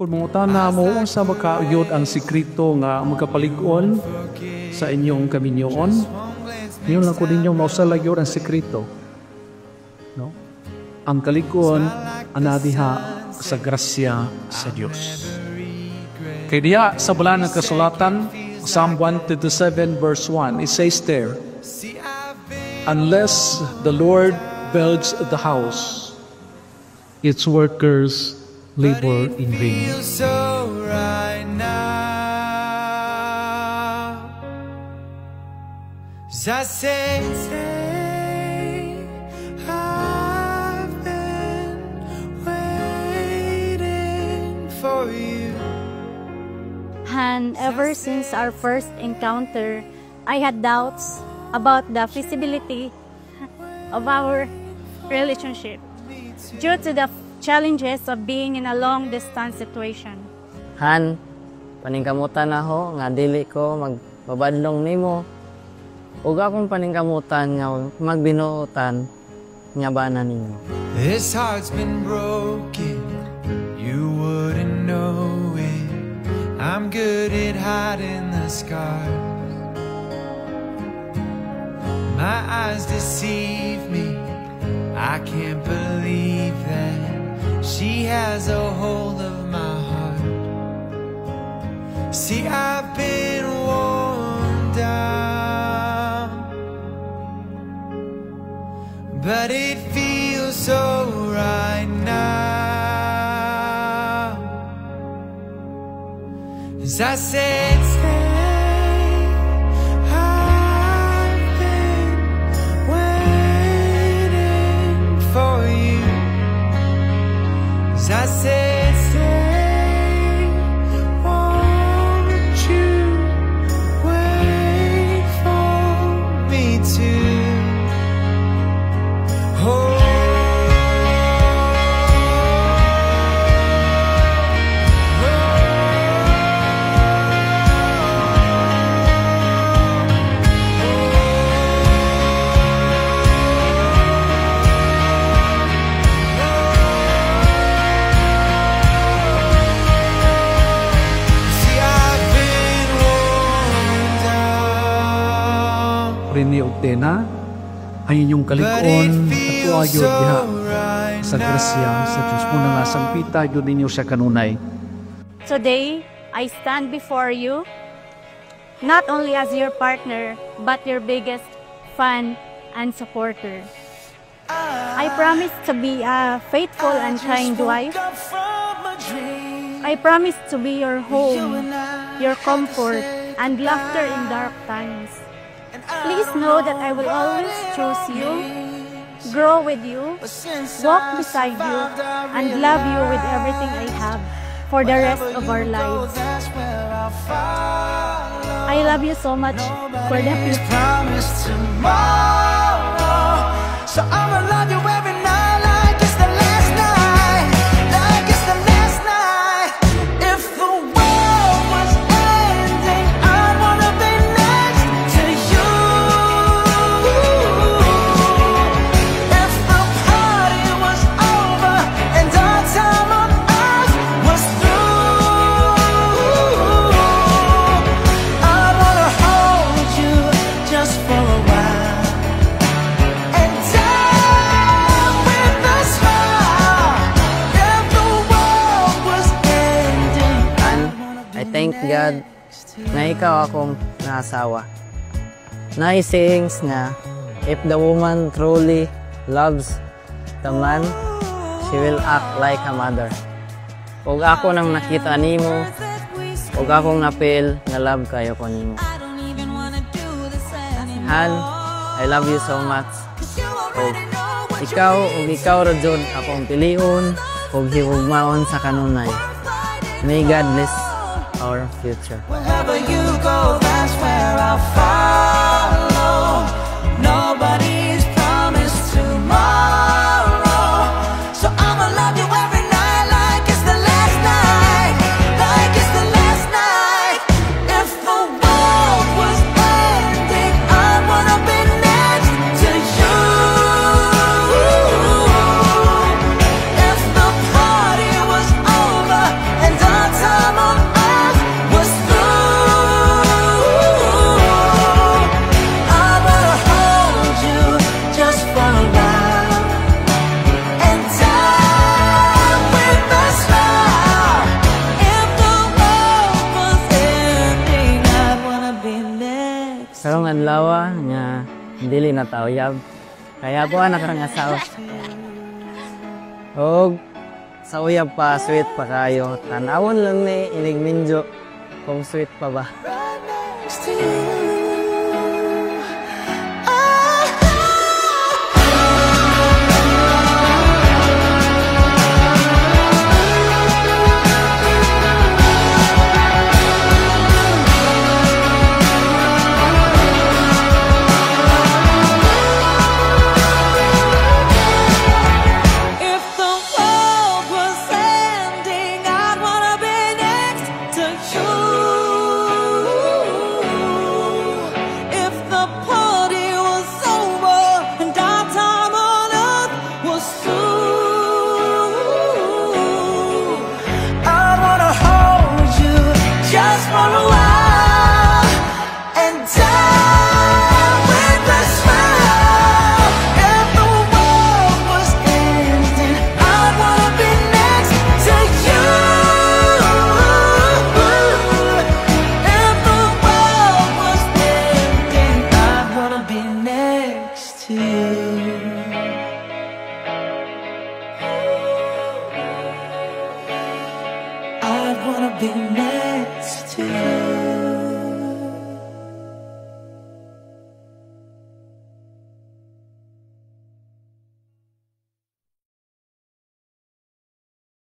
Kung mga na mo, unsa makauyod ang sikreto nga magkapalig-on sa inyong kaminyoon, yun lang ko ninyo mausalag yun ang sikreto. No? Ang kalig-on, anadiha sa grasya sa Diyos. Kaya diya sa bala ng kasulatan, Psalm 127 verse 1, it says there, unless the Lord builds the house, its workers labor in vain. I say, I've been waiting for you. And ever since our first encounter, I had doubts about the feasibility of our relationship due to the challenges of being in a long-distance situation. Han, paningkamutan ako nga dili ko magbabadlong nimo. Ug akong paningkamutan nga magbinuotan nga bana ninyo. This heart's been broken, you wouldn't know it. I'm good at hiding the scars. My eyes deceive me, I can't believe that she has a hold of my heart. See, I've been worn down, but it feels so right now. As I said, stay, I've been waiting for you. As I said, stay, won't you wait for me too? Rini Utena, ay inyong kalig-on at tuayo diha sa grasya sa Diyos. Muna nga sangpita, yun ninyo siya kanunay. Today, I stand before you, not only as your partner, but your biggest fan and supporter. I promise to be a faithful and kind wife. I promise to be your home, your comfort, and laughter in dark times. Please know that I will always choose you, grow with you, walk beside you, and love you with everything I have for the rest of our lives. I love you so much for the future. So I'ma love you every night like it's the last night, like it's the last night. If the world was ending, I'd wanna be next to you. If the party was over and our time on earth was through, I wanna hold you just for a while. Thank God na ikaw akong naasawa. Naisings na if the woman truly loves the man, she will act like a mother. Ug ako nang nakita nimo, ug akong na-feel na love kayo ko nimo. Han, I love you so much. Ug ikaw ra jud akong pilion ug higugmaon sa kanunay. May God bless our future. Wherever you go, that's where I'll follow. Nobody's promised tomorrow, so I'ma love you every night like it's the last night, like it's the last night. If the world was ending, I wanna be next to you. If the party was over and I karong adlaw nga dili na ta uyab. Kaya ko anak nga asawa. Og sa uyab pa sweet pa kayo. Tanawon lang ni inig minjo kung sweet pa ba. next to you. If the world was ending, I'd wanna be next to you. If the party was over and our time on earth was through, I'd wanna hold you just for a while and die with a smile. If the world was ending, I'd wanna be next to you. If the world was ending, I'd wanna be next to you. I'd wanna be next to you.